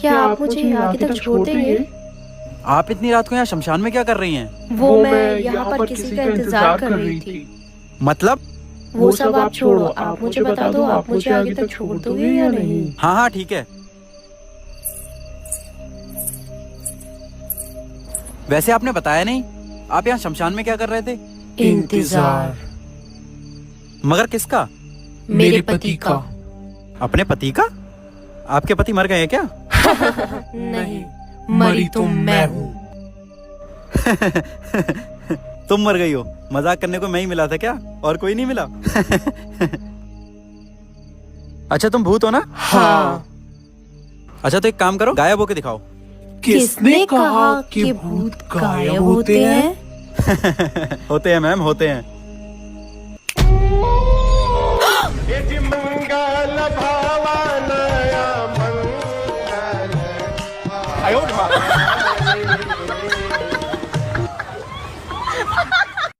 क्या आप मुझे यहाँ आगे तक छोड़ देंगे? आप इतनी रात को यहाँ शमशान में क्या कर रही हैं? वो मैं यहाँ पर किसी का इंतजार कर रही थी। मतलब? वो सब आप छोड़ो, आप मुझे बता दो, आप मुझे आगे तक छोड़ दोगे या नहीं? हाँ हाँ ठीक है। वैसे आपने बताया नहीं, आप यहाँ शमशान में क्या कर रहे थे? इंतजार। मगर किसका? मेरे पति का। अपने पति का? आपके पति मर गए हैं क्या? नहीं, मरी तो मैं हूँ। तुम मर गई हो? मजाक करने को मैं ही मिला था क्या, और कोई नहीं मिला? अच्छा तुम भूत हो ना? हाँ। अच्छा तो एक काम करो, गायब होके दिखाओ। किसने कहा कि भूत गायब होते हैं? होते हैं मैम, होते हैं। मंगल भवन मंगल